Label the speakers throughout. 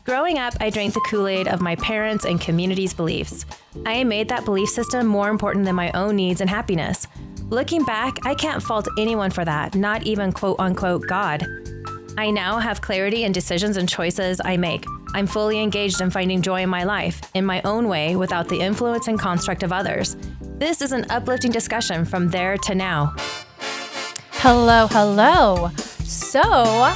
Speaker 1: Growing up, I drank the Kool-Aid of my parents' and community's beliefs. I made that belief system more important than my own needs and happiness. Looking back, I can't fault anyone for that, not even quote-unquote God. I now have clarity in decisions and choices I make. I'm fully engaged in finding joy in my life, in my own way, without the influence and construct of others. This is an uplifting discussion from there to now.
Speaker 2: Hello. So,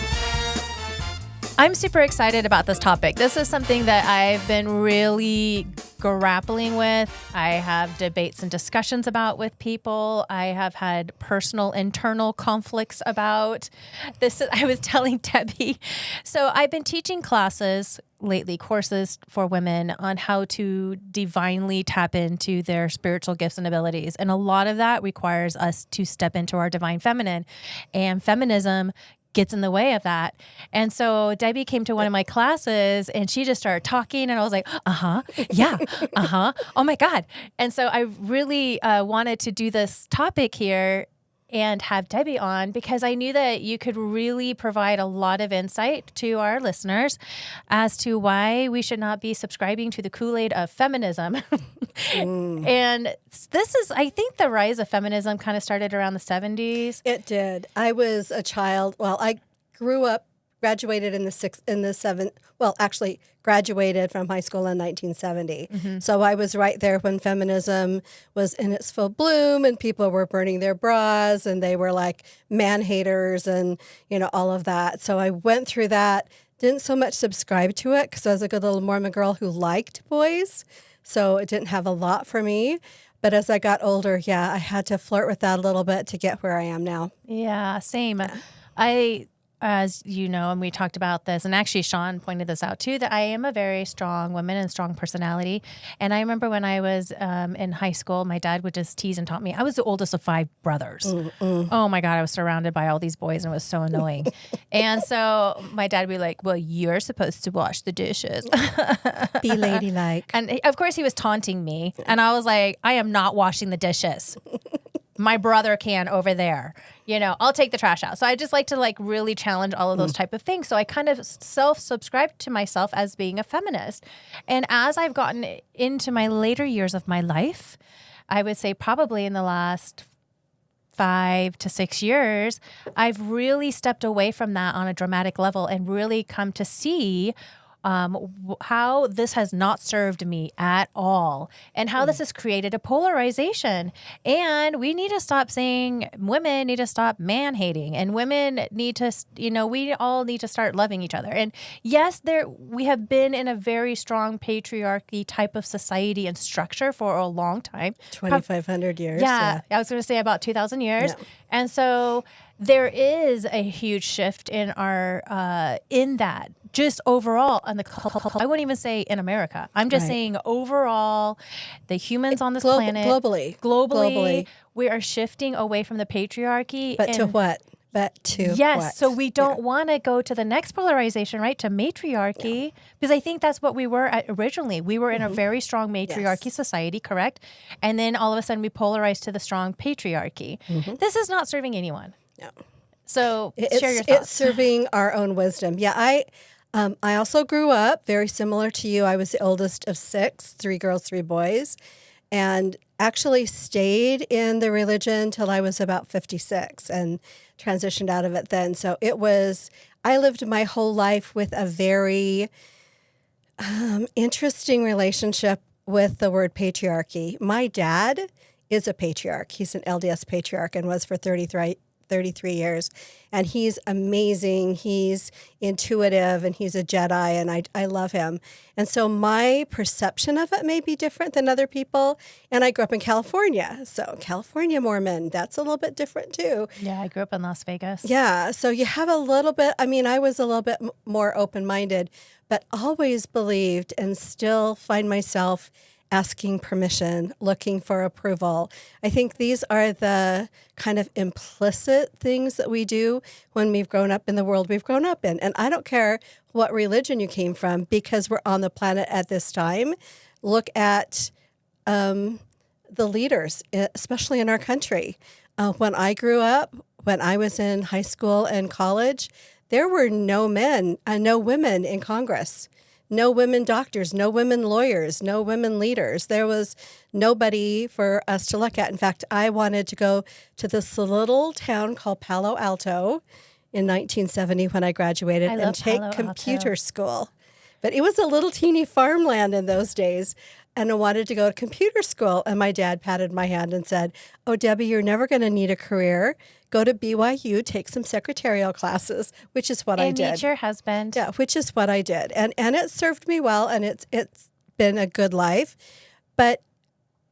Speaker 2: I'm super excited about this topic. This is something that I've been really grappling with. I have debates and discussions about with people. I have had personal internal conflicts about this. I was telling Debi. So I've been teaching classes lately, courses for women on how to divinely tap into their spiritual gifts and abilities. And a lot of that requires us to step into our divine feminine, and feminism gets in the way of that. And so Debi came to one of my classes and she just started talking and I was like, oh my God. And so I really wanted to do this topic here and have Debi on because I knew that you could really provide a lot of insight to our listeners as to why we should not be subscribing to the Kool-Aid of feminism. And this is, I think the rise of feminism kind of started around the 70s.
Speaker 3: It did. I was a child. Well, I grew up, graduated graduated from high school in 1970. Mm-hmm. So I was right there when feminism was in its full bloom and people were burning their bras and they were like man haters and, all of that. So I went through that, didn't so much subscribe to it because I was a good little Mormon girl who liked boys. So it didn't have a lot for me. But as I got older, I had to flirt with that a little bit to get where I am now.
Speaker 2: Yeah, same. Yeah. As you know, and we talked about this, and actually Sean pointed this out too, that I am a very strong woman and strong personality. And I remember when I was in high school, my dad would just tease and taunt me. I was the oldest of 5 brothers. Oh my God, I was surrounded by all these boys and it was so annoying. And so my dad would be like, well, you're supposed to wash the dishes.
Speaker 3: Be ladylike.
Speaker 2: And of course he was taunting me. And I was like, I am not washing the dishes. My brother can over there. I'll take the trash out. So I just like to really challenge all of those type of things. So I kind of self-subscribed to myself as being a feminist. And as I've gotten into my later years of my life, I would say probably in the last 5 to 6 years, I've really stepped away from that on a dramatic level and really come to see how this has not served me at all and how this has created a polarization. And we need to stop saying women need to stop man hating and women need to, we all need to start loving each other. And yes, we have been in a very strong patriarchy type of society and structure for a long time.
Speaker 3: 2,500 years.
Speaker 2: Yeah. I was going to say about 2,000 years.
Speaker 3: Yeah.
Speaker 2: And so there is a huge shift in our, in that. Just overall, on I wouldn't even say in America. I'm just saying overall, the humans on this planet. Globally, we are shifting away from the patriarchy.
Speaker 3: But to what?
Speaker 2: Yes,
Speaker 3: what?
Speaker 2: so we don't want to go to the next polarization, right, to matriarchy, because I think that's what we were at originally. We were in a very strong matriarchy society, correct? And then all of a sudden we polarized to the strong patriarchy. This is not serving anyone. No. So share your thoughts.
Speaker 3: It's serving our own wisdom. Yeah, I also grew up very similar to you. I was the oldest of 6, 3 girls, 3 boys, and actually stayed in the religion till I was about 56 and transitioned out of it then. So I lived my whole life with a very interesting relationship with the word patriarchy. My dad is a patriarch. He's an LDS patriarch and was for 33 years. And he's amazing. He's intuitive and he's a Jedi and I love him. And so my perception of it may be different than other people. And I grew up in California. So California Mormon, that's a little bit different too.
Speaker 2: Yeah, I grew up in Las Vegas.
Speaker 3: Yeah. So you have a little bit, I was a little bit more open-minded, but always believed and still find myself asking permission, looking for approval. I think these are the kind of implicit things that we do when we've grown up in the world we've grown up in. And I don't care what religion you came from because we're on the planet at this time. Look at the leaders, especially in our country. When I grew up, when I was in high school and college, there were no men and no women in Congress. no women doctors, no women lawyers, no women leaders. There was nobody for us to look at. In fact, I wanted to go to this little town called Palo Alto in 1970 when I graduated and take
Speaker 2: Palo
Speaker 3: computer
Speaker 2: Alto.
Speaker 3: school. But it was a little teeny farmland in those days. And I wanted to go to computer school. And my dad patted my hand and said, "Oh, Debbie, you're never going to need a career. Go to BYU, take some secretarial classes," which is what I did.
Speaker 2: And meet your husband.
Speaker 3: Yeah, which is what I did. And it served me well, and it's been a good life. But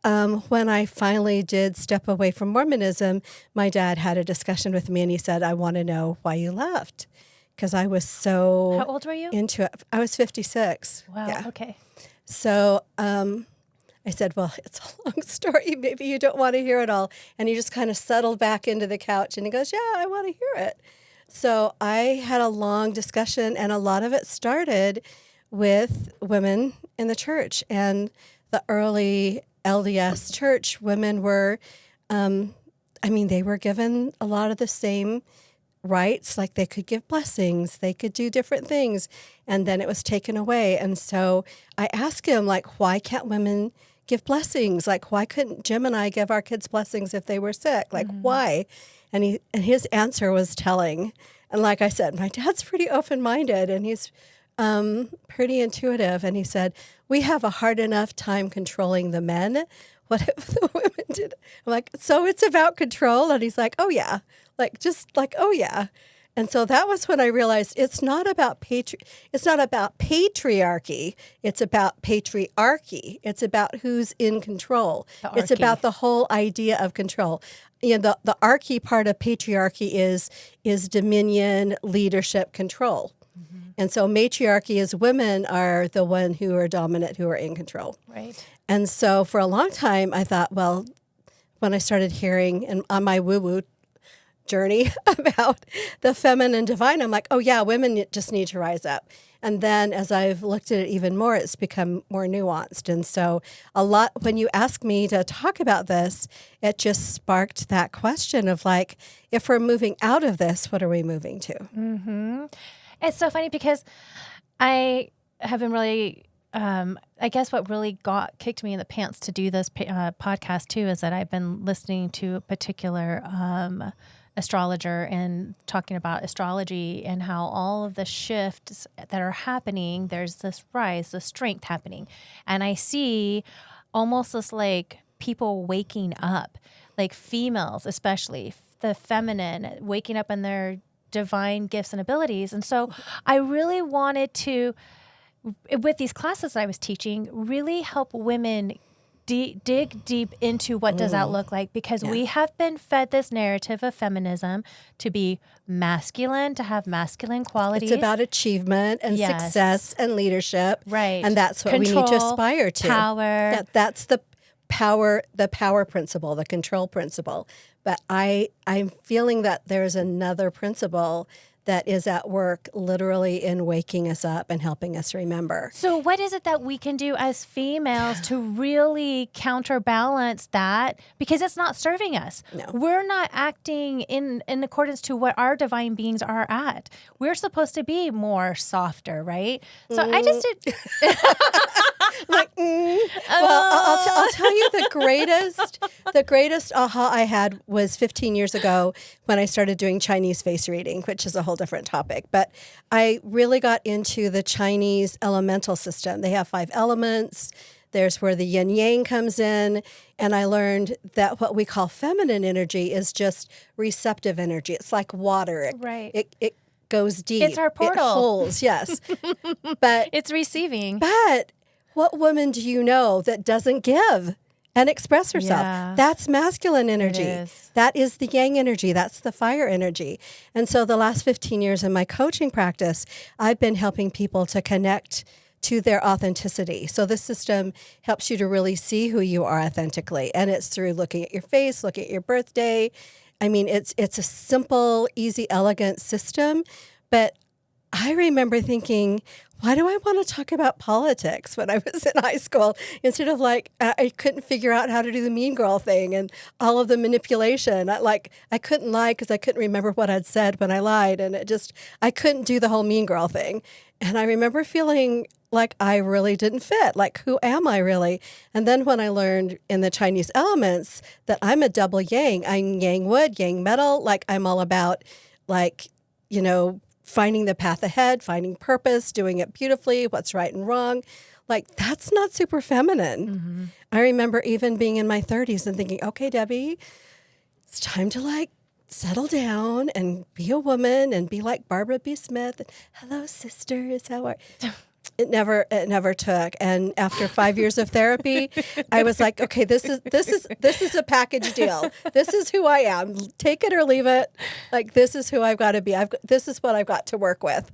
Speaker 3: when I finally did step away from Mormonism, my dad had a discussion with me, and he said, "I want to know why you left." Because I was so
Speaker 2: How old were you?
Speaker 3: into it. I was 56.
Speaker 2: Wow.
Speaker 3: Yeah.
Speaker 2: Okay.
Speaker 3: So I said, "Well, it's a long story. Maybe you don't want to hear it all." And he just kind of settled back into the couch and he goes, "Yeah, I want to hear it." So I had a long discussion, and a lot of it started with women in the church. And the early LDS church, women were, they were given a lot of the same rights, like they could give blessings, they could do different things, and then it was taken away. And so I asked him, like, why can't women give blessings? Like, why couldn't Jim and I give our kids blessings if they were sick? Like, why? And his answer was telling. And like I said, my dad's pretty open-minded, and he's pretty intuitive. And he said, "We have a hard enough time controlling the men. What if the women did?" I'm like, "So it's about control?" And he's like, "Oh, yeah." Oh yeah. And so that was when I realized it's not about patriarchy. It's about patriarchy. It's about who's in control. It's about the whole idea of control. You know, the archy part of patriarchy is dominion, leadership, control. And so matriarchy is women are the one who are dominant, who are in control.
Speaker 2: Right.
Speaker 3: And so for a long time, I thought, well, when I started hearing and on my woo-woo journey about the feminine divine, I'm like, oh yeah, women just need to rise up. And then as I've looked at it even more, it's become more nuanced. And so when you ask me to talk about this, it just sparked that question of like, if we're moving out of this, what are we moving to?
Speaker 2: Mm-hmm. It's so funny because I have been really, I guess what really kicked me in the pants to do this podcast too is that I've been listening to a particular astrologer and talking about astrology and how all of the shifts that are happening, there's this rise, this strength happening. And I see almost this like people waking up, like females, especially the feminine, waking up in their divine gifts and abilities. And so I really wanted to, with these classes that I was teaching, really help women dig deep into what does that look like, because we have been fed this narrative of feminism to be masculine, to have masculine qualities.
Speaker 3: It's about achievement and success and leadership.
Speaker 2: Right.
Speaker 3: And that's what
Speaker 2: Control,
Speaker 3: we need to aspire to.
Speaker 2: Power.
Speaker 3: Yeah, that's the power principle, the control principle. But I'm feeling that there's another principle that is at work literally in waking us up and helping us remember.
Speaker 2: So what is it that we can do as females to really counterbalance that? Because it's not serving us.
Speaker 3: No.
Speaker 2: We're not acting in accordance to what our divine beings are at. We're supposed to be more softer, right? So I just did...
Speaker 3: Well, I'll tell you the greatest aha I had was 15 years ago when I started doing Chinese face reading, which is a whole different topic. But I really got into the Chinese elemental system. They have 5 elements. There's where the yin yang comes in. And I learned that what we call feminine energy is just receptive energy. It's like water. It goes deep.
Speaker 2: It's our portal.
Speaker 3: It holds, yes. But
Speaker 2: it's receiving.
Speaker 3: But what woman do you know that doesn't give and express herself?
Speaker 2: Yeah.
Speaker 3: That's masculine energy.
Speaker 2: It is.
Speaker 3: That is the yang energy. That's the fire energy. And so the last 15 years in my coaching practice, I've been helping people to connect to their authenticity. So this system helps you to really see who you are authentically. And it's through looking at your face, looking at your birthday. I mean, it's a simple, easy, elegant system. But I remember thinking, why do I want to talk about politics when I was in high school? Instead of like, I couldn't figure out how to do the mean girl thing and all of the manipulation. I couldn't lie because I couldn't remember what I'd said when I lied. And I couldn't do the whole mean girl thing. And I remember feeling like I really didn't fit. Like, who am I really? And then when I learned in the Chinese elements that I'm a double yang, I'm yang wood, yang metal, like I'm all about like, finding the path ahead, finding purpose, doing it beautifully, what's right and wrong. Like, that's not super feminine.
Speaker 2: Mm-hmm.
Speaker 3: I remember even being in my 30s and thinking, okay, Debi, it's time to like settle down and be a woman and be like Barbara B. Smith. Hello, sisters. How are you? It never took. And after 5 years of therapy, I was like, okay, this is a package deal. This is who I am. Take it or leave it. Like, this is who I've got to be. This is what I've got to work with.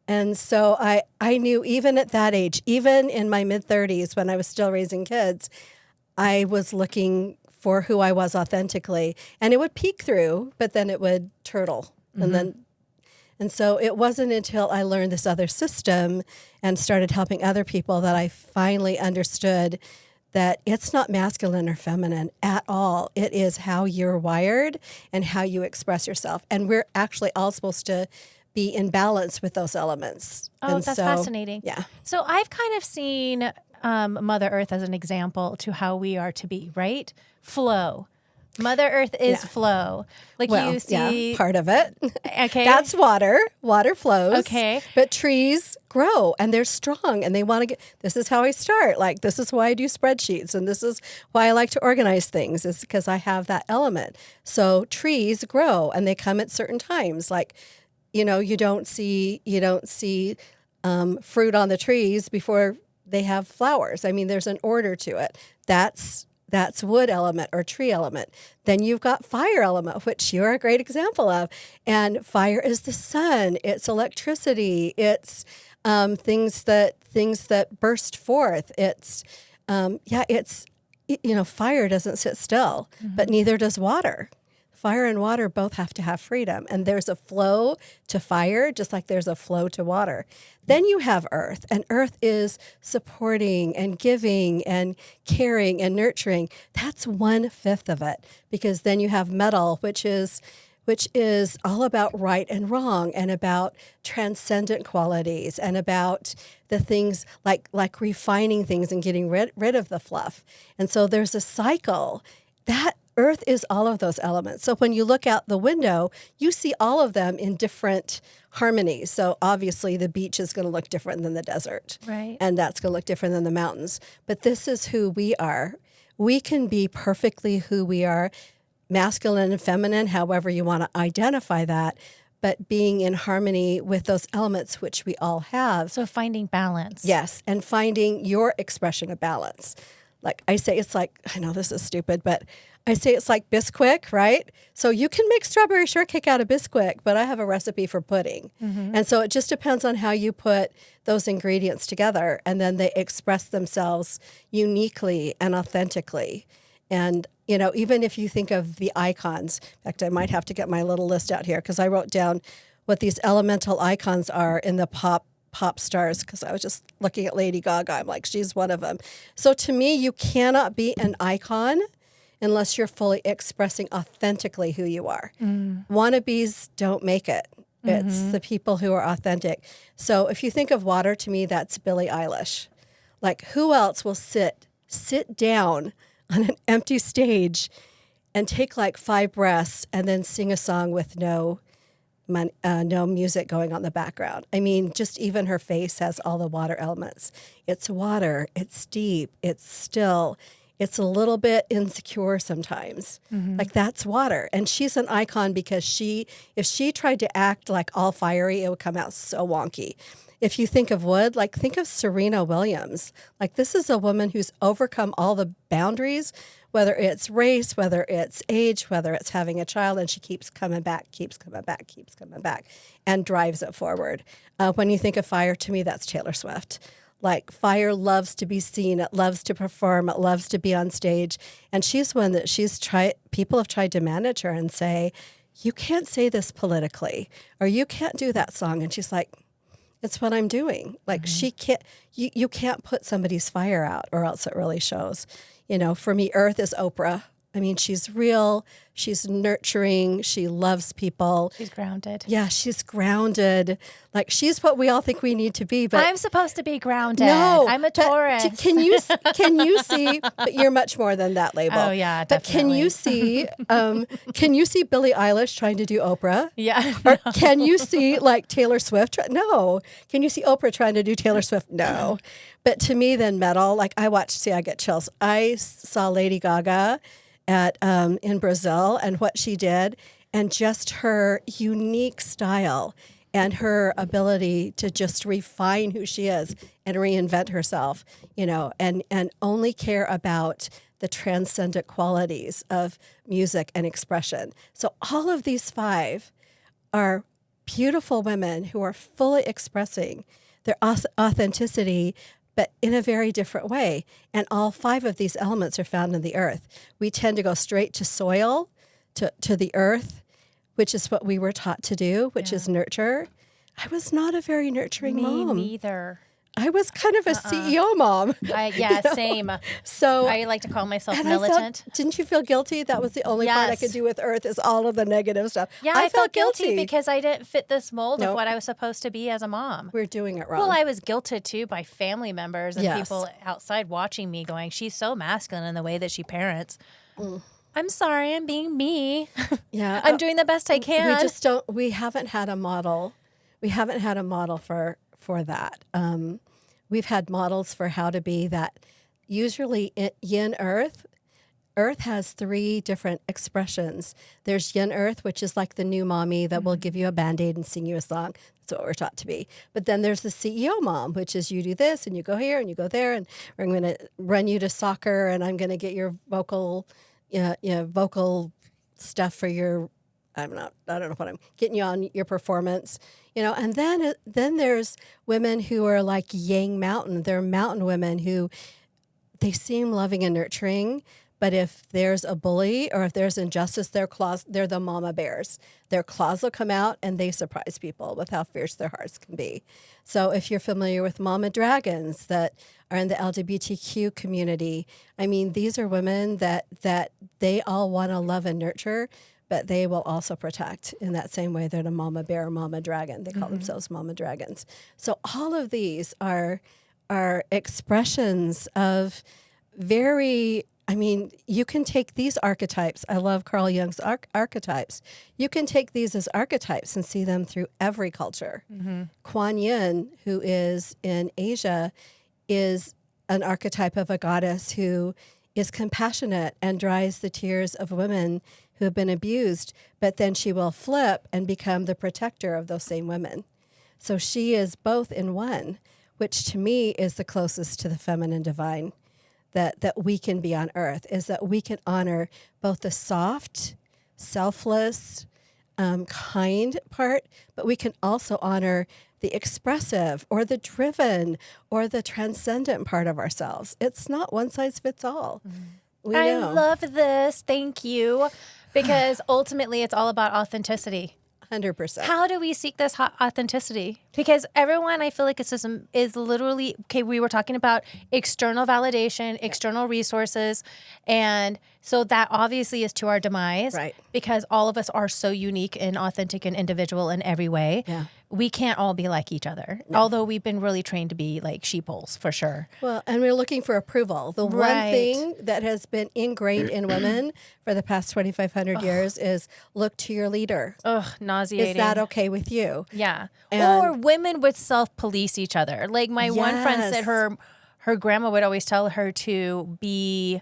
Speaker 3: And so I knew even at that age, even in my mid-30s when I was still raising kids, I was looking for who I was authentically. And it would peek through, but then it would turtle.
Speaker 2: Mm-hmm.
Speaker 3: And so it wasn't until I learned this other system and started helping other people that I finally understood that it's not masculine or feminine at all. It is how you're wired and how you express yourself. And we're actually all supposed to be in balance with those elements.
Speaker 2: Oh,
Speaker 3: and
Speaker 2: that's
Speaker 3: so,
Speaker 2: fascinating.
Speaker 3: Yeah.
Speaker 2: So I've kind of seen Mother Earth as an example to how we are to be, right? Flow. Mother Earth is flow. Like you see.
Speaker 3: Yeah, part of it.
Speaker 2: Okay.
Speaker 3: That's water. Water flows.
Speaker 2: Okay.
Speaker 3: But trees grow and they're strong and they want to get, this is how I start. Like, this is why I do spreadsheets and this is why I like to organize things, is because I have that element. So trees grow and they come at certain times. Like, you don't see fruit on the trees before they have flowers. I mean, there's an order to it. That's wood element or tree element. Then you've got fire element, which you're a great example of. And fire is the sun. It's electricity. It's things that burst forth. It's fire doesn't sit still, but neither does water. Fire and water both have to have freedom. And there's a flow to fire, just like there's a flow to water. Then you have earth, and earth is supporting and giving and caring and nurturing. That's 1/5 of it, because then you have metal, which is all about right and wrong and about transcendent qualities and about the things like refining things and getting rid of the fluff. And so there's a cycle. That earth is all of those elements. So when you look out the window, you see all of them in different harmonies. So obviously the beach is going to look different than the desert.
Speaker 2: Right.
Speaker 3: And that's going to look different than the mountains. But this is who we are. We can be perfectly who we are, masculine and feminine, however you want to identify that, but being in harmony with those elements which we all have.
Speaker 2: So finding balance.
Speaker 3: Yes, and finding your expression of balance. Like I say, it's like, I know this is stupid, but I say it's like Bisquick, right? So you can make strawberry shortcake out of Bisquick, but I have a recipe for pudding. Mm-hmm. And so it just depends on how you put those ingredients together, and then they express themselves uniquely and authentically. And, even if you think of the icons, in fact, I might have to get my little list out here because I wrote down what these elemental icons are in the pop stars, because I was just looking at Lady Gaga. I'm like, she's one of them. So to me, you cannot be an icon unless you're fully expressing authentically who you are. Wannabes don't make it. It's the people who are authentic. So if you think of water, to me, that's Billie Eilish. Like, who else will sit down on an empty stage and take like 5 breaths and then sing a song with no music going on in the background? I mean, just even her face has all the water elements. It's water, it's deep, it's still, it's a little bit insecure sometimes. Mm-hmm. Like, that's water. And she's an icon because if she tried to act like all fiery, it would come out so wonky. If you think of wood, like think of Serena Williams. Like, this is a woman who's overcome all the boundaries, whether it's race, whether it's age, whether it's having a child, and she keeps coming back, and drives it forward. When you think of fire, to me, that's Taylor Swift. Like, fire loves to be seen, it loves to perform, it loves to be on stage. And she's one that people have tried to manage her and say, you can't say this politically, or you can't do that song. And she's like, it's what I'm doing. Like, she can't, you can't put somebody's fire out, or else it really shows. For me, earth is Oprah. I mean, she's real. She's nurturing. She loves people.
Speaker 2: She's grounded.
Speaker 3: Yeah, she's grounded. Like, she's what we all think we need to be. But
Speaker 2: I'm supposed to be grounded.
Speaker 3: no,
Speaker 2: I'm a
Speaker 3: but
Speaker 2: Taurus.
Speaker 3: Can you see? But you're much more than that label.
Speaker 2: Oh, yeah,
Speaker 3: But can
Speaker 2: definitely.
Speaker 3: you see? Can you see Billie Eilish trying to do Oprah?
Speaker 2: Yeah.
Speaker 3: Or can you see like Taylor Swift? No. Can you see Oprah trying to do Taylor Swift? No. But to me, then metal. Like, I get chills. I saw Lady Gaga at in Brazil and what she did, and just her unique style and her ability to just refine who she is and reinvent herself, and only care about the transcendent qualities of music and expression. So all of these 5 are beautiful women who are fully expressing their authenticity, but in a very different way. And all 5 of these elements are found in the earth. We tend to go straight to soil, to the earth, which is what we were taught to do, which is nurture. I was not a very nurturing mom.
Speaker 2: Me neither.
Speaker 3: I was kind of a CEO mom.
Speaker 2: Same.
Speaker 3: So
Speaker 2: I like to call myself
Speaker 3: and
Speaker 2: militant.
Speaker 3: Didn't you feel guilty? That was the only part I
Speaker 2: Yes.
Speaker 3: could do with earth is all of the negative stuff.
Speaker 2: Yeah, I felt guilty because I didn't fit this mold of
Speaker 3: Nope.
Speaker 2: what I was supposed to be as a mom.
Speaker 3: We're doing it wrong.
Speaker 2: Well, I was guilted too by family members and
Speaker 3: Yes.
Speaker 2: people outside watching me going, she's so masculine in the way that she parents. I'm sorry, I'm being me.
Speaker 3: yeah,
Speaker 2: I'm doing the best I can.
Speaker 3: We just don't. We haven't had a model. We haven't had a model for that. We've had models for how to be that. Usually, yin earth. Earth has 3 different expressions. There's yin earth, which is like the new mommy that will give you a Band-Aid and sing you a song. That's what we're taught to be. But then there's the CEO mom, which is you do this and you go here and you go there, and I'm going to run you to soccer, and I'm going to get your vocal stuff for your. I don't know what I'm getting you on your performance, and then there's women who are like Yang Mountain. They're mountain women who they seem loving and nurturing, but if there's a bully or if there's injustice, they're the mama bears. Their claws will come out and they surprise people with how fierce their hearts can be. So if you're familiar with mama dragons that are in the LGBTQ community, I mean, these are women that they all want to love and nurture, but they will also protect in that same way. They're the mama bear, mama dragon. They call themselves mama dragons. So all of these are expressions of very, I mean, you can take these archetypes. I love Carl Jung's archetypes. You can take these as archetypes and see them through every culture. Kuan Yin, who is in Asia, is an archetype of a goddess who is compassionate and dries the tears of women who have been abused, but then she will flip and become the protector of those same women. So she is both in one, which to me is the closest to the feminine divine that we can be on earth, is that we can honor both the soft, selfless, kind part, but we can also honor the expressive or the driven or the transcendent part of ourselves. It's not one size fits all. We
Speaker 2: I
Speaker 3: know.
Speaker 2: love this. Thank you. Because ultimately, it's all about authenticity.
Speaker 3: 100%.
Speaker 2: How do we seek this authenticity? Because everyone, I feel like a system is literally, okay, we were talking about external validation, external resources, and so that obviously is to our demise.
Speaker 3: Right.
Speaker 2: Because all of us are so unique and authentic and individual in every way.
Speaker 3: Yeah.
Speaker 2: We can't all be like each other, although we've been really trained to be like sheeples for sure.
Speaker 3: Well, and we're looking for approval. The one
Speaker 2: Right.
Speaker 3: thing that has been ingrained in women for the past 2,500 years is look to your leader.
Speaker 2: Ugh, nauseating.
Speaker 3: Is that okay with you?
Speaker 2: Yeah.
Speaker 3: And-
Speaker 2: or women would self-police each other. Like my one friend
Speaker 3: Yes.
Speaker 2: said her grandma would always tell her to be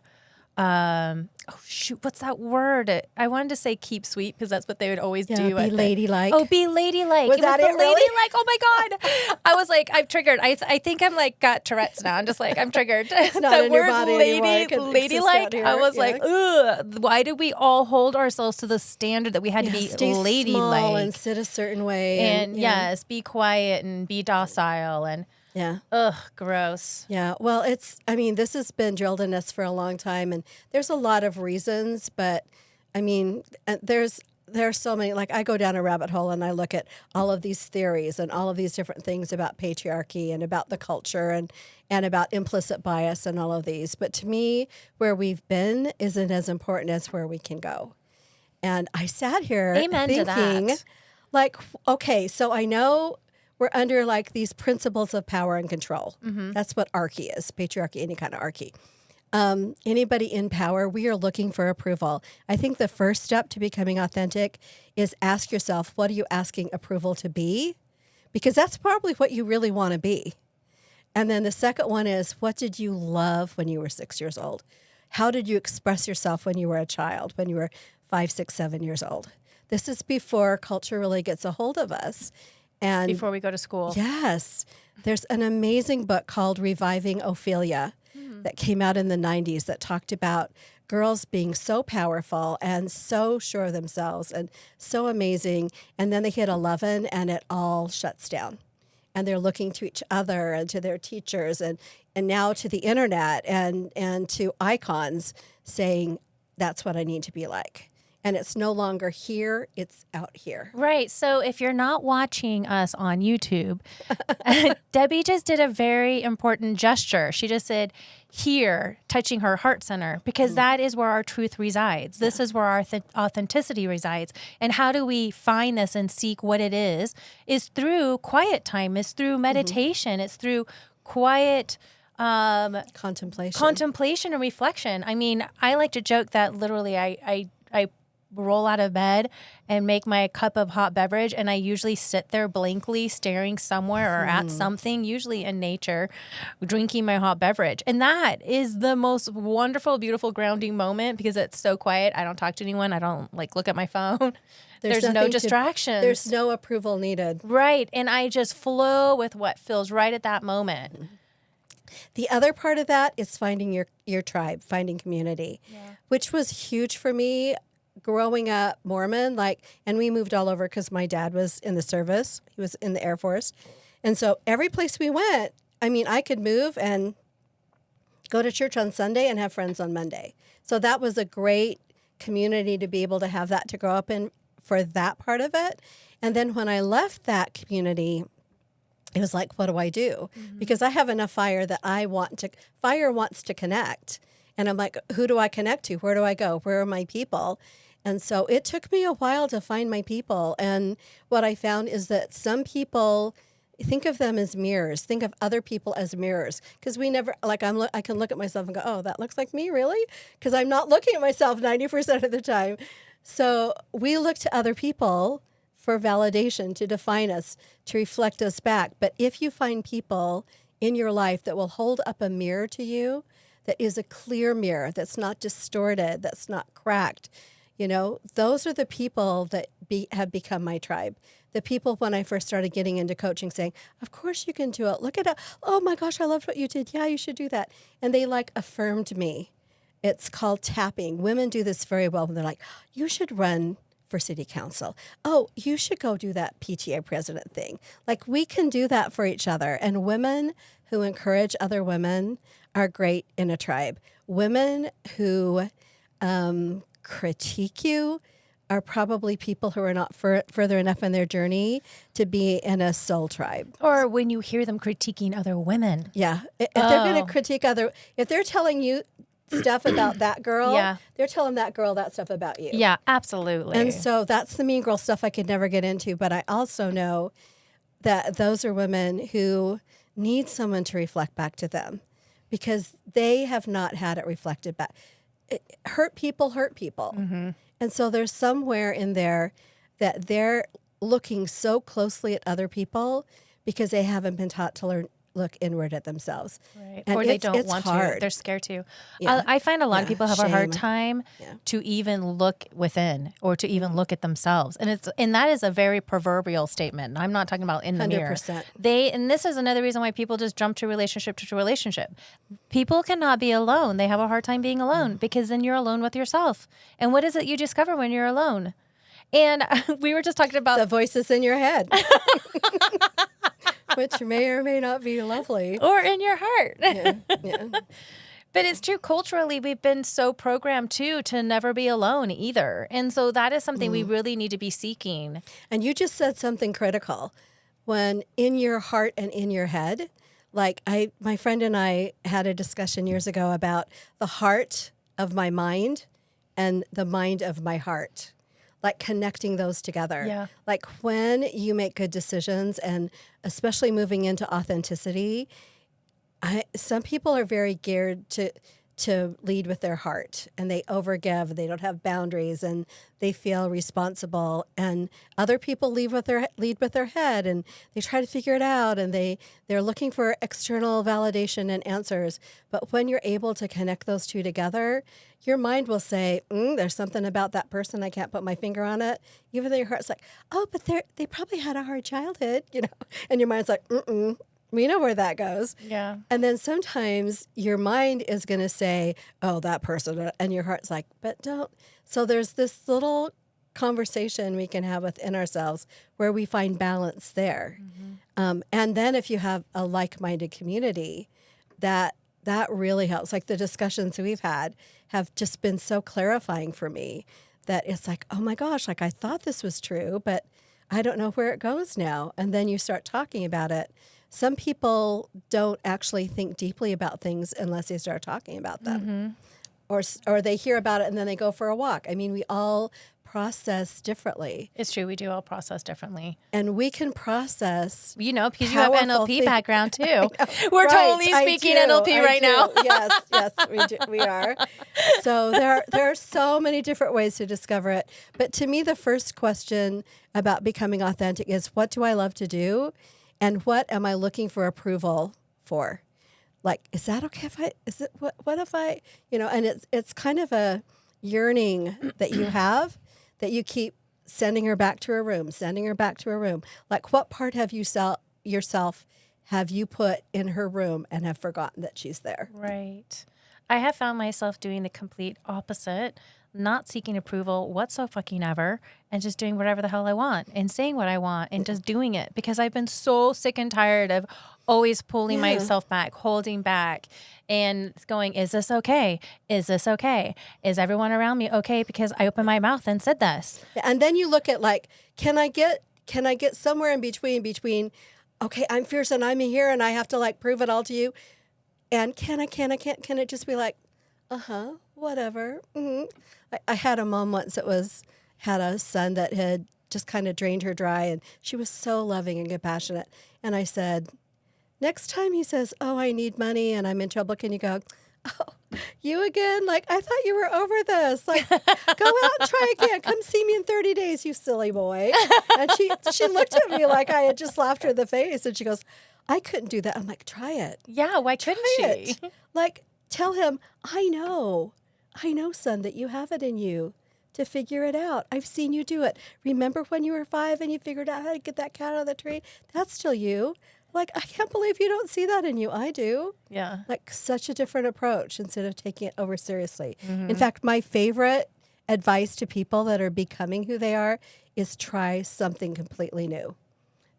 Speaker 2: what's that word? I wanted to say keep sweet because that's what they would always
Speaker 3: Yeah,
Speaker 2: do.
Speaker 3: be ladylike.
Speaker 2: Oh, be ladylike.
Speaker 3: Was that
Speaker 2: the
Speaker 3: it, really?
Speaker 2: ladylike. Oh my God. I was like, I'm triggered. I think I'm like got Tourette's now. I'm just like, I'm triggered.
Speaker 3: It's not
Speaker 2: the
Speaker 3: in your
Speaker 2: word
Speaker 3: body anymore. It can exist
Speaker 2: ladylike.
Speaker 3: out here.
Speaker 2: I was
Speaker 3: Yeah.
Speaker 2: like, ugh. Why did we all hold ourselves to the standard that we had to be
Speaker 3: Stay
Speaker 2: ladylike?
Speaker 3: small and sit a certain way.
Speaker 2: And
Speaker 3: yeah.
Speaker 2: yes, be quiet and be docile and
Speaker 3: Yeah.
Speaker 2: ugh, gross.
Speaker 3: Yeah, well, this has been drilled in us for a long time, and there's a lot of reasons, but I mean, there's there are so many, like I go down a rabbit hole and I look at all of these theories and all of these different things about patriarchy and about the culture and about implicit bias and all of these. But to me, where we've been isn't as important as where we can go. And I sat here
Speaker 2: Amen to
Speaker 3: thinking,
Speaker 2: that.
Speaker 3: like, okay, so I know we're under like these principles of power and control. That's what archy is, patriarchy, any kind of archy. Anybody in power, we are looking for approval. I think the first step to becoming authentic is ask yourself, what are you asking approval to be? Because that's probably what you really want to be. And then the second one is, what did you love when you were 6 years old? How did you express yourself when you were a child, when you were 5, 6, 7 years old? This is before culture really gets a hold of us. And
Speaker 2: Before we go to school.
Speaker 3: yes, there's an amazing book called Reviving Ophelia that came out in the 90s that talked about girls being so powerful and so sure of themselves and so amazing. And then they hit 11 and it all shuts down. And they're looking to each other and to their teachers and now to the internet and to icons saying, that's what I need to be like. And it's no longer here, it's out here.
Speaker 2: Right. So if you're not watching us on YouTube, Debi just did a very important gesture. She just said, here, touching her heart center, because that is where our truth resides. This is where our authenticity resides. And how do we find this and seek what it is through quiet time, is through meditation, it's through quiet contemplation and reflection. I mean, I like to joke that literally I roll out of bed and make my cup of hot beverage, and I usually sit there blankly staring somewhere or at something, usually in nature, drinking my hot beverage. And that is the most wonderful, beautiful grounding moment because it's so quiet. I don't talk to anyone. I don't look at my phone. There's no distractions.
Speaker 3: There's no approval needed.
Speaker 2: Right. And I just flow with what feels right at that moment.
Speaker 3: The other part of that is finding your tribe, finding community, which was huge for me. Growing up Mormon, and we moved all over because my dad was in the service. He was in the Air Force. And so every place we went, I mean, I could move and go to church on Sunday and have friends on Monday. So that was a great community to be able to have that to grow up in for that part of it. And then when I left that community, it was like, what do I do? Because I have enough fire that fire wants to connect. And I'm like, who do I connect to? Where do I go? Where are my people? And so it took me a while to find my people. And what I found is that some people, think of them as mirrors. Think of other people as mirrors. Because we never, I can look at myself and go, oh, that looks like me, really? Because I'm not looking at myself 90% of the time. So we look to other people for validation, to define us, to reflect us back. But if you find people in your life that will hold up a mirror to you, that is a clear mirror, that's not distorted, that's not cracked, those are the people that have become my tribe. The people when I first started getting into coaching saying, of course you can do it. Look at it. Oh my gosh, I loved what you did. Yeah, you should do that. And they affirmed me. It's called tapping. Women do this very well when they're like, you should run for city council. Oh, you should go do that PTA president thing. We can do that for each other. And women who encourage other women are great in a tribe. Women who critique you are probably people who are not further enough in their journey to be in a soul tribe.
Speaker 2: Or when you hear them critiquing other women.
Speaker 3: Yeah. If they're going to critique if they're telling you stuff about that girl, they're telling that girl that stuff about you.
Speaker 2: Yeah, absolutely.
Speaker 3: And so that's the mean girl stuff I could never get into. But I also know that those are women who need someone to reflect back to them because they have not had it reflected back. Hurt people. And so there's somewhere in there that they're looking so closely at other people because they haven't been taught to look inward at themselves.
Speaker 2: Right.
Speaker 3: And
Speaker 2: or they don't want
Speaker 3: hard.
Speaker 2: to. They're scared to.
Speaker 3: Yeah.
Speaker 2: I find a lot of people have a hard
Speaker 3: Shame.
Speaker 2: time to even look within or to even look at themselves. And that is a very proverbial statement. I'm not talking about in the
Speaker 3: 100%.
Speaker 2: mirror. And this is another reason why people just jump to relationship to relationship. People cannot be alone. They have a hard time being alone because then you're alone with yourself. And what is it you discover when you're alone? And we were just talking about
Speaker 3: the voices in your head. Which may or may not be lovely.
Speaker 2: Or in your heart.
Speaker 3: Yeah.
Speaker 2: But it's true. Culturally, we've been so programmed, too, to never be alone either. And so that is something we really need to be seeking.
Speaker 3: And you just said something critical. When in your heart and in your head, like my friend and I had a discussion years ago about the heart of my mind and the mind of my heart, like connecting those together.
Speaker 2: Yeah.
Speaker 3: Like when you make good decisions, and especially moving into authenticity, some people are very geared to lead with their heart, and they overgive. They don't have boundaries, and they feel responsible. And other people lead with their head, and they try to figure it out, and they're looking for external validation and answers. But when you're able to connect those two together, your mind will say, "There's something about that person. I can't put my finger on it." Even though your heart's like, "Oh, but they probably had a hard childhood," and your mind's like, "Mm-mm." We know where that goes.
Speaker 2: Yeah.
Speaker 3: And then sometimes your mind is going to say, "Oh, that person," and your heart's like, "But don't." So there's this little conversation we can have within ourselves where we find balance there. And then if you have a like-minded community, that really helps. Like the discussions we've had have just been so clarifying for me that it's like, oh my gosh, like I thought this was true, but I don't know where it goes now. And then you start talking about it. Some people don't actually think deeply about things unless they start talking about them. Or they hear about it and then they go for a walk. I mean, we all process differently.
Speaker 2: It's true. We do all process differently.
Speaker 3: And we can process.
Speaker 2: Because you have
Speaker 3: powerful
Speaker 2: NLP
Speaker 3: thing-
Speaker 2: background too. We're
Speaker 3: Right,
Speaker 2: totally
Speaker 3: I
Speaker 2: speaking
Speaker 3: do,
Speaker 2: NLP
Speaker 3: I
Speaker 2: right
Speaker 3: do.
Speaker 2: now.
Speaker 3: Yes, we are. So there are so many different ways to discover it. But to me, the first question about becoming authentic is, what do I love to do? And what am I looking for approval for? Like, is that okay what if I, and it's kind of a yearning that you have that you keep sending her back to her room. Like, what part have yourself have you put in her room and have forgotten that she's there?
Speaker 2: Right. I have found myself doing the complete opposite, not seeking approval whatsoever, and just doing whatever the hell I want and saying what I want and just doing it, because I've been so sick and tired of always pulling myself back, holding back, and going, is this okay? Is this okay? Is everyone around me okay because I opened my mouth and said this?
Speaker 3: And then you look at, like, can I get somewhere in between, okay, I'm fierce and I'm here and I have to like prove it all to you. And can it just be like, whatever. I had a mom once that had a son that had just kind of drained her dry, and she was so loving and compassionate. And I said, next time he says, "Oh, I need money and I'm in trouble," can you go, "Oh, you again? Like, I thought you were over this. Like, go out and try again. Come see me in 30 days, you silly boy." And she looked at me like I had just laughed her in the face, and she goes, "I couldn't do that." I'm like, "Try it.
Speaker 2: Yeah, why couldn't
Speaker 3: Try
Speaker 2: she?
Speaker 3: it." Like, tell him, I know, son, that you have it in you to figure it out. I've seen you do it. Remember when you were 5 and you figured out how to get that cat out of the tree? That's still you. Like, I can't believe you don't see that in you. I do.
Speaker 2: Yeah.
Speaker 3: Like, such a different approach instead of taking it over seriously. In fact, my favorite advice to people that are becoming who they are is try something completely new.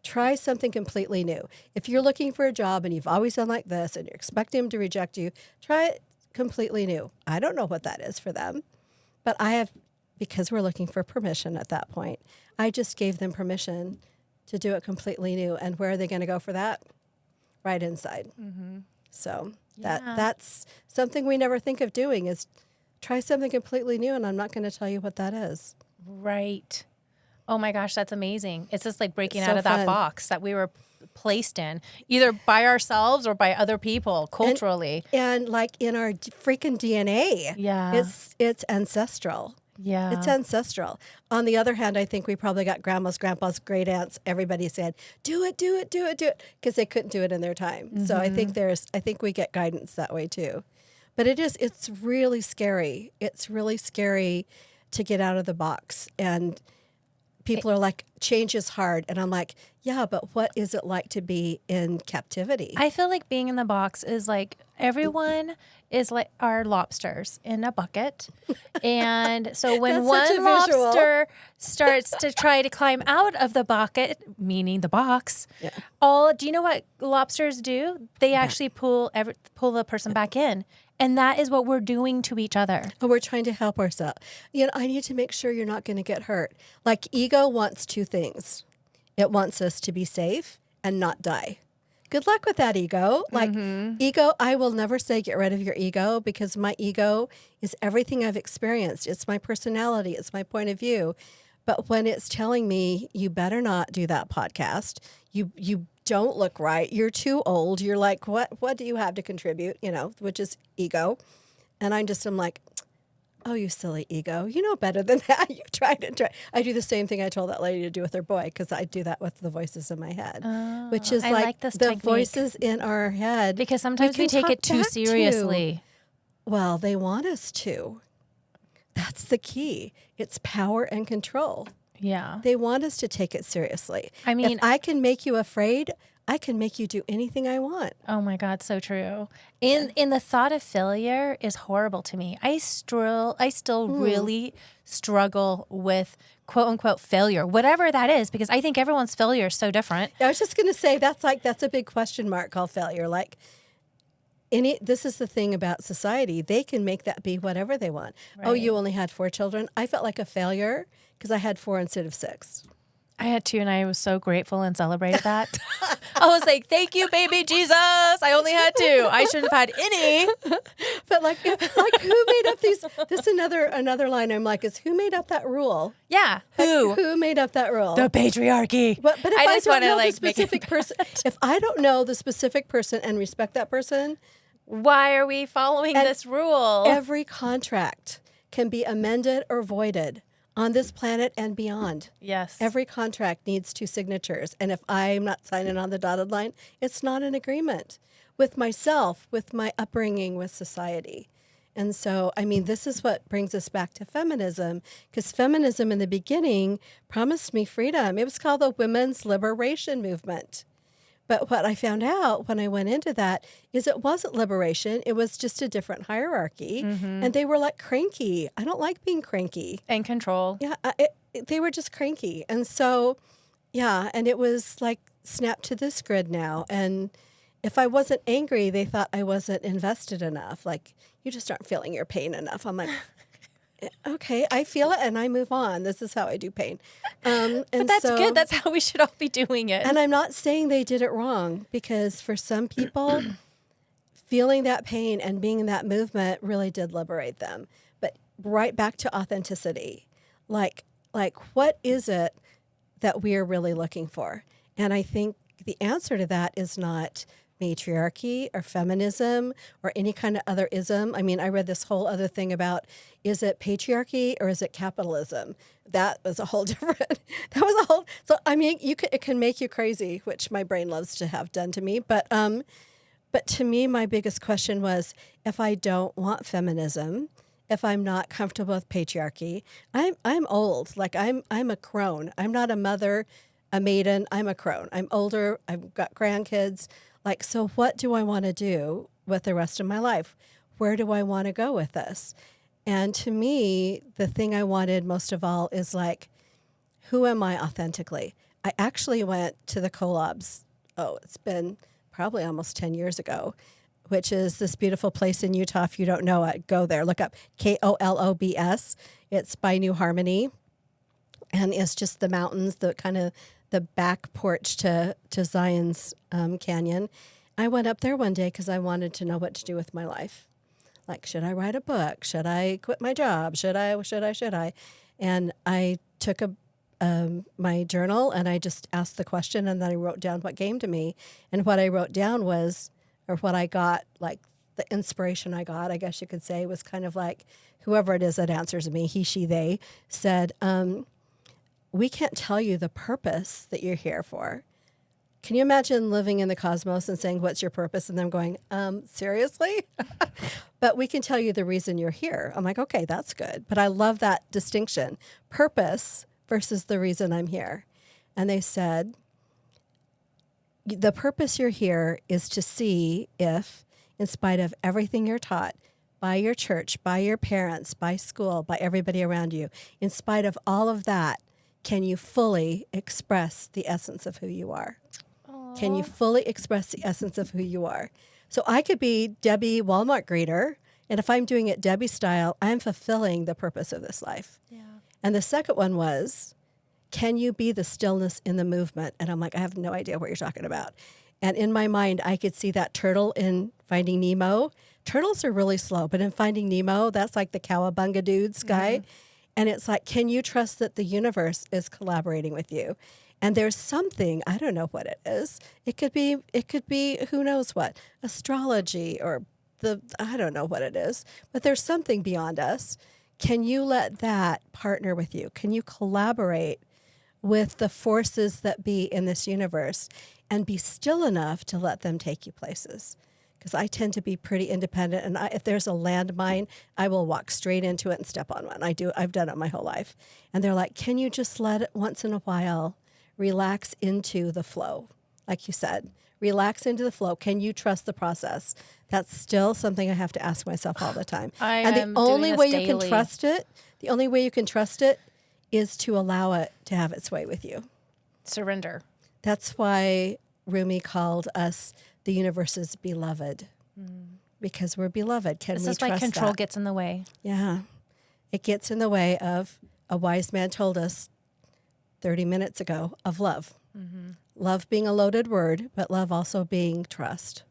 Speaker 3: Try something completely new. If you're looking for a job and you've always done like this and you're expecting them to reject you, try it completely new. I don't know what that is for them, but I have, because we're looking for permission at that point, I just gave them permission to do it completely new. And where are they going to go for that? Right inside. So that's something we never think of doing, is try something completely new, and I'm not going to tell you what that is.
Speaker 2: Right. Oh my gosh, that's amazing. It's just like breaking
Speaker 3: It's
Speaker 2: out
Speaker 3: so
Speaker 2: of that
Speaker 3: fun.
Speaker 2: box that we were placed in, either by ourselves or by other people culturally.
Speaker 3: And like in our freaking DNA.
Speaker 2: Yeah.
Speaker 3: It's ancestral.
Speaker 2: Yeah.
Speaker 3: It's ancestral. On the other hand, I think we probably got grandmas, grandpas, great aunts. Everybody said, do it, because they couldn't do it in their time. So I think we get guidance that way too. But it's really scary. It's really scary to get out of the box. And people are like, change is hard. And I'm like, yeah, but what is it like to be in captivity?
Speaker 2: I feel like being in the box is like everyone is like our lobsters in a bucket. And so when
Speaker 3: That's such a
Speaker 2: one
Speaker 3: visual.
Speaker 2: lobster starts to try to climb out of the bucket, meaning the box, do you know what lobsters do? They actually pull the person back in. And that is what we're doing to each other.
Speaker 3: Oh, we're trying to help ourselves. I need to make sure you're not going to get hurt. Like ego wants two things. It wants us to be safe and not die. Good luck with that, ego. Like ego, I will never say get rid of your ego, because my ego is everything I've experienced. It's my personality. It's my point of view. But when it's telling me, you better not do that podcast, you don't look right, you're too old, you're like, what do you have to contribute, which is ego. And I'm like, oh, you silly ego. You know better than that. You tried and tried. I do the same thing I told that lady to do with her boy, because I do that with the voices in my head, which is like
Speaker 2: this
Speaker 3: the
Speaker 2: technique.
Speaker 3: Voices in our head.
Speaker 2: Because sometimes we take it too seriously.
Speaker 3: Well, they want us to. That's the key. It's power and control.
Speaker 2: Yeah.
Speaker 3: They want us to take it seriously.
Speaker 2: I mean,
Speaker 3: if I can make you afraid, I can make you do anything I want.
Speaker 2: Oh my God, so true. In the thought of failure is horrible to me. I still really struggle with quote unquote failure, whatever that is, because I think everyone's failure is so different.
Speaker 3: I was just going to say that's a big question mark called failure. Like this is the thing about society. They can make that be whatever they want. Right. Oh, you only had 4 children. I felt like a failure because I had 4 instead of 6.
Speaker 2: I had 2, and I was so grateful and celebrated that. I was like, thank you, baby Jesus. I only had 2. I shouldn't have had any.
Speaker 3: But like, it's like who made up these? This is another line I'm like, is who made up that rule?
Speaker 2: Yeah.
Speaker 3: Who made up that rule?
Speaker 2: The patriarchy.
Speaker 3: But if I just don't know the specific person, if I don't know the specific person and respect that person,
Speaker 2: why are we following this rule?
Speaker 3: Every contract can be amended or voided on this planet and beyond.
Speaker 2: Yes.
Speaker 3: Every contract needs 2 signatures. And if I'm not signing on the dotted line, it's not an agreement with myself, with my upbringing, with society. And so, I mean, this is what brings us back to feminism, because feminism in the beginning promised me freedom. It was called the Women's Liberation Movement. But what I found out when I went into that is it wasn't liberation. It was just a different hierarchy. And they were like cranky. I don't like being cranky.
Speaker 2: And control.
Speaker 3: Yeah, they were just cranky. And so, yeah, and it was like snap to this grid now. And if I wasn't angry, they thought I wasn't invested enough. Like, you just aren't feeling your pain enough. I'm like, okay, I feel it and I move on. This is how I do pain.
Speaker 2: But that's good. That's how we should all be doing it.
Speaker 3: And I'm not saying they did it wrong, because for some people, feeling that pain and being in that movement really did liberate them. But right back to authenticity. Like what is it that we are really looking for? And I think the answer to that is not matriarchy or feminism or any kind of other ism. I mean, I read this whole other thing about, is it patriarchy or is it capitalism? That was a whole different, so I mean, it can make you crazy, which my brain loves to have done to me. But to me, my biggest question was, if I don't want feminism, if I'm not comfortable with patriarchy, I'm old. Like I'm a crone. I'm not a mother, a maiden. I'm a crone. I'm older. I've got grandkids. Like, so what do I want to do with the rest of my life? Where do I want to go with this? And to me, the thing I wanted most of all is like, who am I authentically? I actually went to the Koolabs. Oh, it's been probably almost 10 years ago, which is this beautiful place in Utah. If you don't know it, go there. Look up KoolObs. It's by New Harmony. And it's just the mountains, the kind of the back porch to Zion's Canyon. I went up there one day because I wanted to know what to do with my life. Like, should I write a book? Should I quit my job? Should I? And I took my journal and I just asked the question, and then I wrote down what came to me. And what I wrote down was, or what I got, like the inspiration I got, I guess you could say, was kind of like, whoever it is that answers me, he, she, they, said, we can't tell you the purpose that you're here for. Can you imagine living in the cosmos and saying, what's your purpose? And them going, seriously? But we can tell you the reason you're here. I'm like, okay, that's good. But I love that distinction, purpose versus the reason I'm here. And they said, the purpose you're here is to see if, in spite of everything you're taught, by your church, by your parents, by school, by everybody around you, in spite of all of that, can you fully express the essence of who you are? Aww. Can you fully express the essence of who you are? So I could be Debi Walmart greeter And if I'm doing it Debbie style, I'm fulfilling the purpose of this life.
Speaker 2: Yeah.
Speaker 3: And the second one was, can you be the stillness in the movement? And I'm like, I have no idea what you're talking about. And in my mind, I could see that turtle in Finding Nemo. Turtles are really slow, but in Finding Nemo, that's like the cowabunga dudes guy. And it's like, can you trust that the universe is collaborating with you? And there's something, I don't know what it is. It could be who knows what, astrology or I don't know what it is, but there's something beyond us. Can you let that partner with you? Can you collaborate with the forces that be in this universe and be still enough to let them take you places? Because I tend to be pretty independent, and if there's a landmine, I will walk straight into it and step on one. I've done it my whole life. And they're like, can you just let it once in a while relax into the flow? Like you said, relax into the flow. Can you trust the process? That's still something I have to ask myself all the time. And the only way you can trust it, is to allow it to have its way with you.
Speaker 2: Surrender.
Speaker 3: That's why Rumi called us the universe's beloved, because we're beloved. Can we trust that?
Speaker 2: This is why control gets in the way.
Speaker 3: Yeah. It gets in the way of, a wise man told us 30 minutes ago, of love. Love being a loaded word, but love also being trust.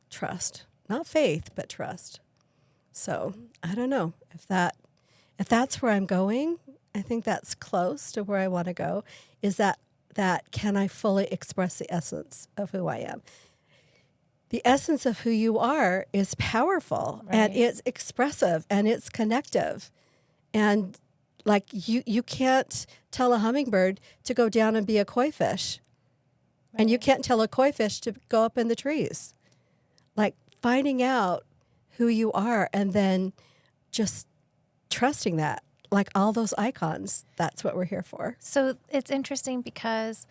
Speaker 3: Trust. Not faith, but trust. So I don't know if that's where I'm going. I think that's close to where I want to go, is that can I fully express the essence of who I am? The essence of who you are is powerful, and it's expressive, and it's connective. And like you can't tell a hummingbird to go down and be a koi fish. And you can't tell a koi fish to go up in the trees. Like finding out who you are and then just trusting that. Like all those icons, that's what we're here for.
Speaker 2: So it's interesting because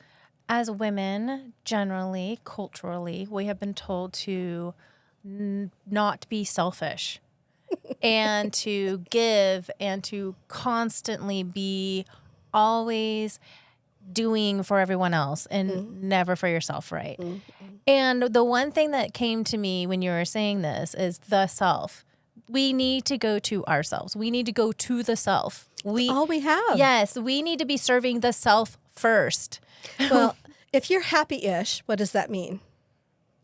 Speaker 2: as women, generally, culturally, we have been told to not be selfish and to give and to constantly be always doing for everyone else and never for yourself, right? And the one thing that came to me when you were saying this is the self. We need to go to ourselves. We need to go to the self.
Speaker 3: All we have.
Speaker 2: Yes, we need to be serving the self first.
Speaker 3: Well, if you're happy-ish, what does that mean?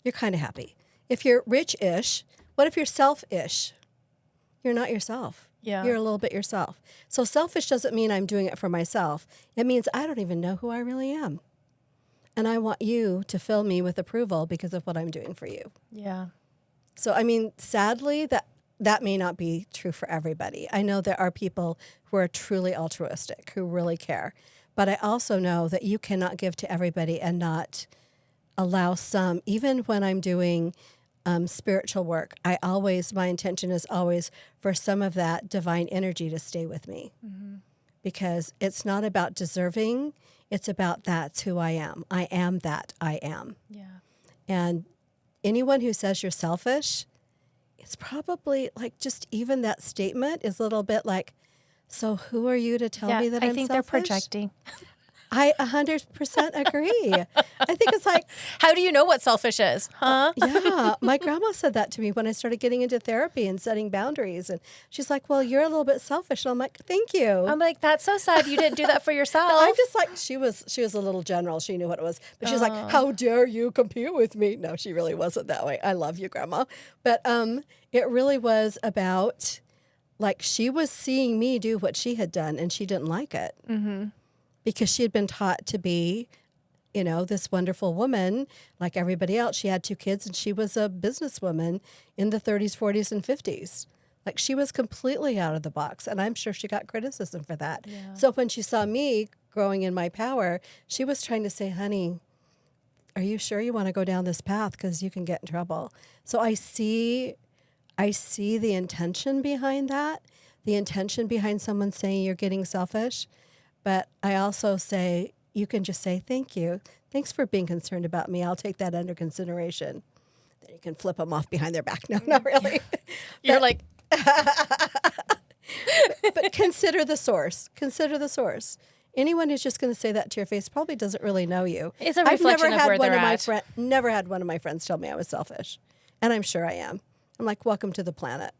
Speaker 3: You're kind of happy. If you're rich-ish, what if you're self-ish? You're not yourself.
Speaker 2: Yeah.
Speaker 3: You're a little bit yourself. So selfish doesn't mean I'm doing it for myself. It means I don't even know who I really am. And I want you to fill me with approval because of what I'm doing for you.
Speaker 2: Yeah.
Speaker 3: So, I mean, sadly, that may not be true for everybody. I know there are people who are truly altruistic, who really care. But I also know that you cannot give to everybody and not allow some, even when I'm doing spiritual work, my intention is always for some of that divine energy to stay with me. Because it's not about deserving, it's about that's who I am. I am that I am.
Speaker 2: Yeah.
Speaker 3: And anyone who says you're selfish, it's probably like just even that statement is a little bit like, so who are you to tell me that I'm selfish?
Speaker 2: I think they're projecting.
Speaker 3: I 100% agree. I think it's like,
Speaker 2: how do you know what selfish is? Huh?
Speaker 3: Yeah. My grandma said that to me when I started getting into therapy and setting boundaries. And she's like, well, you're a little bit selfish. And I'm like, thank you.
Speaker 2: I'm like, that's so sad you didn't do that for yourself.
Speaker 3: No, I'm just like, she was a little general. She knew what it was. But she was like, how dare you compete with me? No, she really wasn't that way. I love you, Grandma. But it really was about, like, she was seeing me do what she had done, and she didn't like it. Because she had been taught to be, this wonderful woman like everybody else. She had 2 kids, and she was a businesswoman in the 30s, 40s, and 50s. Like, she was completely out of the box, and I'm sure she got criticism for that.
Speaker 2: Yeah.
Speaker 3: So when she saw me growing in my power, she was trying to say, honey, are you sure you want to go down this path? Because you can get in trouble. So I see the intention behind that, the intention behind someone saying you're getting selfish. But I also say, you can just say, thank you. Thanks for being concerned about me. I'll take that under consideration. Then you can flip them off behind their back. No, not really.
Speaker 2: You're like...
Speaker 3: but consider the source. Consider the source. Anyone who's just going to say that to your face probably doesn't really know you.
Speaker 2: It's a reflection of where they're at.
Speaker 3: Never had one of my friends tell me I was selfish. And I'm sure I am. I'm like, welcome to the planet.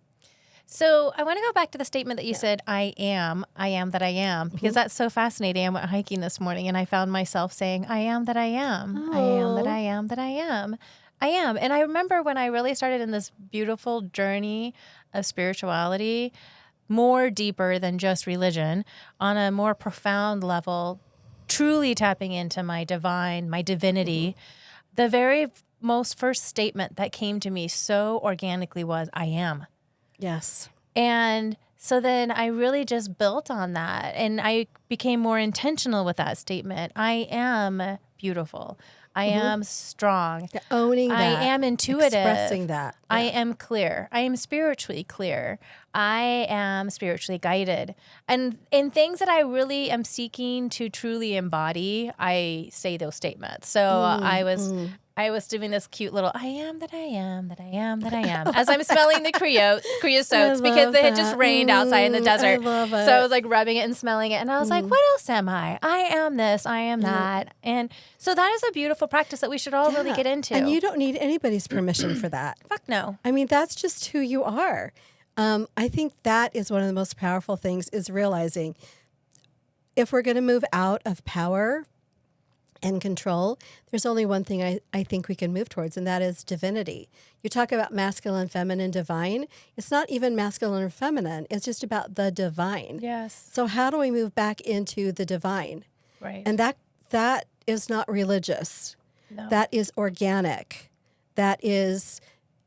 Speaker 2: So I want to go back to the statement that you said, I am that I am, because that's so fascinating. I went hiking this morning and I found myself saying, I am that I am. I am that I am that I am. I am. And I remember when I really started in this beautiful journey of spirituality, more deeper than just religion, on a more profound level, truly tapping into my divine, my divinity. The very most first statement that came to me so organically was, I am.
Speaker 3: Yes.
Speaker 2: And so then I really just built on that, and I became more intentional with that statement. I am beautiful. I am strong.
Speaker 3: Owning that.
Speaker 2: I am intuitive.
Speaker 3: Expressing that.
Speaker 2: I am clear. I am spiritually clear. I am spiritually guided. And in things that I really am seeking to truly embody, I say those statements. So I was doing this cute little I am that I am that I am that I am as I'm smelling the creosotes because it had just rained outside in the desert.
Speaker 3: I love it.
Speaker 2: So I was like rubbing it and smelling it. And I was like, what else am I? I am this. I am that. And so that is a beautiful practice that we should all really get into.
Speaker 3: And you don't need anybody's permission for that.
Speaker 2: Fuck no.
Speaker 3: I mean, that's just who you are. I think that is one of the most powerful things, is realizing if we're going to move out of power and control, there's only one thing I think we can move towards, and that is divinity. You talk about masculine, feminine, divine. It's not even masculine or feminine. It's just about the divine.
Speaker 2: Yes.
Speaker 3: So how do we move back into the divine?
Speaker 2: Right.
Speaker 3: And that is not religious.
Speaker 2: No.
Speaker 3: That is organic. That is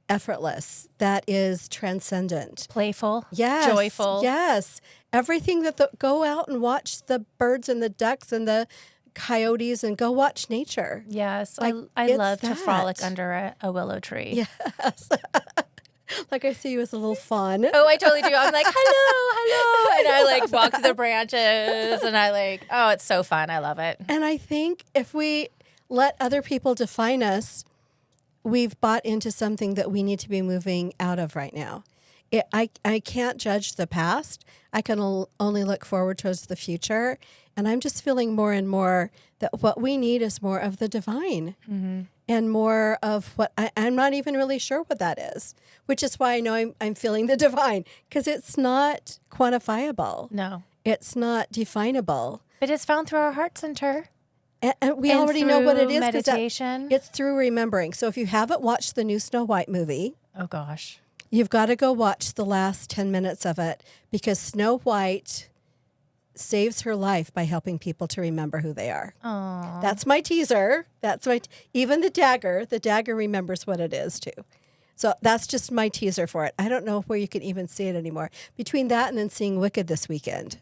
Speaker 3: effortless. That is transcendent.
Speaker 2: Playful.
Speaker 3: Yes.
Speaker 2: Joyful.
Speaker 3: Yes. Everything go out and watch the birds and the ducks and the coyotes and go watch nature.
Speaker 2: Yes.
Speaker 3: Like,
Speaker 2: I
Speaker 3: it's
Speaker 2: love to
Speaker 3: that.
Speaker 2: frolic under a willow tree.
Speaker 3: Yes. Like I see you as a little fawn.
Speaker 2: Oh, I totally do. I'm like, hello. And I like walk through the branches and I like, oh, it's so fun. I love it.
Speaker 3: And I think if we let other people define us, we've bought into something that we need to be moving out of right now. I can't judge the past. I can only look forward towards the future. And I'm just feeling more and more that what we need is more of the divine and more of what I'm not even really sure what that is, which is why I know I'm feeling the divine, because it's not quantifiable.
Speaker 2: No.
Speaker 3: It's not definable.
Speaker 2: But it's found through our heart center.
Speaker 3: And we already know what it is.
Speaker 2: Meditation.
Speaker 3: It's through remembering. So if you haven't watched the new Snow White movie,
Speaker 2: Oh, gosh.
Speaker 3: you've got to go watch the last 10 minutes of it, because Snow White saves her life by helping people to remember who they are.
Speaker 2: Aww.
Speaker 3: That's my teaser. Even the dagger remembers what it is too. So that's just my teaser for it. I don't know where you can even see it anymore. Between that and then seeing Wicked this weekend,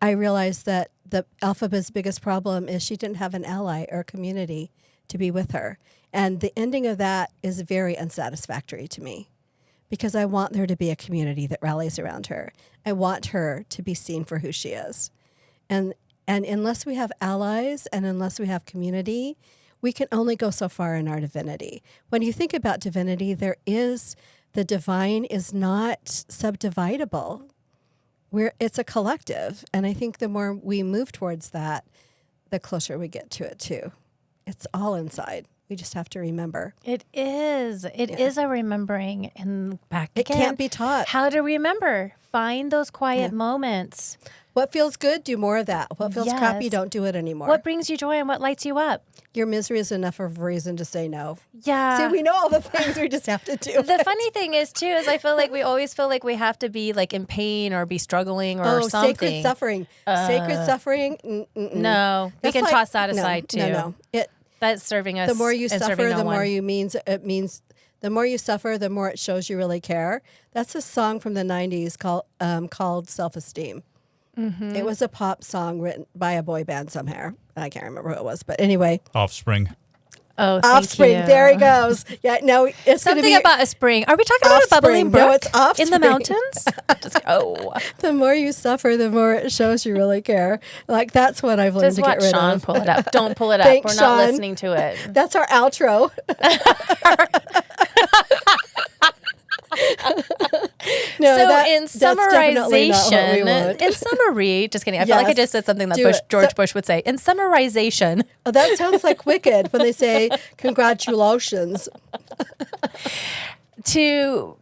Speaker 3: I realized that the Elphaba's biggest problem is she didn't have an ally or a community to be with her. And the ending of that is very unsatisfactory to me, because I want there to be a community that rallies around her. I want her to be seen for who she is. And unless we have allies and unless we have community, we can only go so far in our divinity. When you think about divinity, the divine is not subdividable. It's a collective. And I think the more we move towards that, the closer we get to it too. It's all inside. We just have to remember.
Speaker 2: It is. It is a remembering. And back
Speaker 3: It
Speaker 2: again,
Speaker 3: can't be taught.
Speaker 2: how to remember. Find those quiet moments.
Speaker 3: What feels good, do more of that. What feels crappy, don't do it anymore.
Speaker 2: What brings you joy and what lights you up?
Speaker 3: Your misery is enough of a reason to say no.
Speaker 2: Yeah.
Speaker 3: See, we know all the things, we just have to do.
Speaker 2: The funny thing is, too, is I feel like we always feel like we have to be like in pain or be struggling or something.
Speaker 3: Sacred suffering. Sacred suffering?
Speaker 2: No. We
Speaker 3: That's
Speaker 2: can
Speaker 3: like-
Speaker 2: toss that aside, too.
Speaker 3: No.
Speaker 2: That's serving us.
Speaker 3: The more you
Speaker 2: and
Speaker 3: suffer,
Speaker 2: serving no
Speaker 3: the more
Speaker 2: one.
Speaker 3: the more you suffer, the more it shows you really care. That's a song from the 90s called Self-Esteem. Mm-hmm. It was a pop song written by a boy band somewhere. I can't remember who it was, but anyway.
Speaker 4: Offspring.
Speaker 2: Oh, thank
Speaker 3: Offspring.
Speaker 2: you.
Speaker 3: There he goes. Yeah, no, it's going to
Speaker 2: Something
Speaker 3: be
Speaker 2: about a spring. Are we talking about a bubbling
Speaker 3: Offspring.
Speaker 2: brook
Speaker 3: No, it's Offspring.
Speaker 2: in the mountains?
Speaker 3: The more you suffer, the more it shows you really care. Like, that's what I've learned
Speaker 2: Just
Speaker 3: to get
Speaker 2: watch
Speaker 3: rid
Speaker 2: Sean
Speaker 3: of.
Speaker 2: pull it up. Don't pull it up.
Speaker 3: Thanks,
Speaker 2: We're not
Speaker 3: Sean.
Speaker 2: listening to it.
Speaker 3: That's our outro. No,
Speaker 2: So
Speaker 3: that-
Speaker 2: in
Speaker 3: that's definitely not what we
Speaker 2: summarization,
Speaker 3: want.
Speaker 2: in summary, just kidding. I feel like I
Speaker 3: Yes.
Speaker 2: just said something that
Speaker 3: Do it.
Speaker 2: George Bush would say. In summarization,
Speaker 3: Oh, that sounds like Wicked when they say congratulations.
Speaker 2: to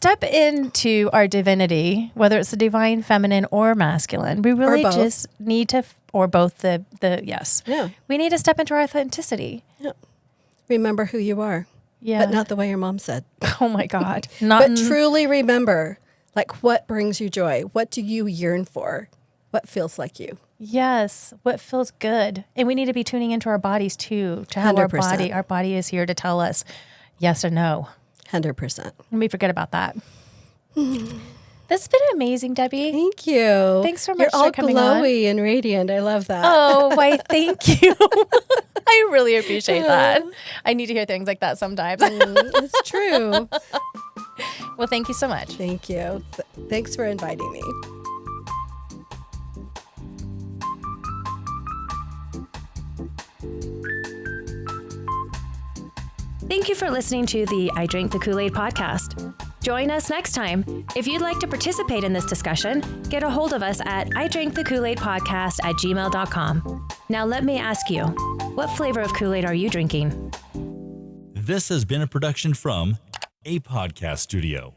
Speaker 2: step into our divinity, whether it's the divine feminine or masculine, we really just need to, or both yes.
Speaker 3: Yeah.
Speaker 2: We need to step into our authenticity.
Speaker 3: Yeah. Remember who you are.
Speaker 2: Yeah.
Speaker 3: But not the way your mom said.
Speaker 2: Oh my God.
Speaker 3: But truly remember, like, what brings you joy? What do you yearn for? What feels like you?
Speaker 2: Yes. What feels good. And we need to be tuning into our bodies too, to how
Speaker 3: 100%.
Speaker 2: our body is here to tell us yes or no.
Speaker 3: 100%.
Speaker 2: And we forget about that. This has been amazing, Debbie.
Speaker 3: Thank you.
Speaker 2: Thanks so much
Speaker 3: You're all
Speaker 2: for coming on.
Speaker 3: glowy and radiant. I love that.
Speaker 2: Oh, why, thank you. I really appreciate that. I need to hear things like that sometimes.
Speaker 3: It's true.
Speaker 2: Well, thank you so much.
Speaker 3: Thank you. Thanks for inviting me.
Speaker 1: Thank you for listening to the I Drank the Kool-Aid podcast. Join us next time. If you'd like to participate in this discussion, get a hold of us at idrankthekooladpodcast@gmail.com. Now let me ask you, what flavor of Kool-Aid are you drinking?
Speaker 4: This has been a production from a podcast studio.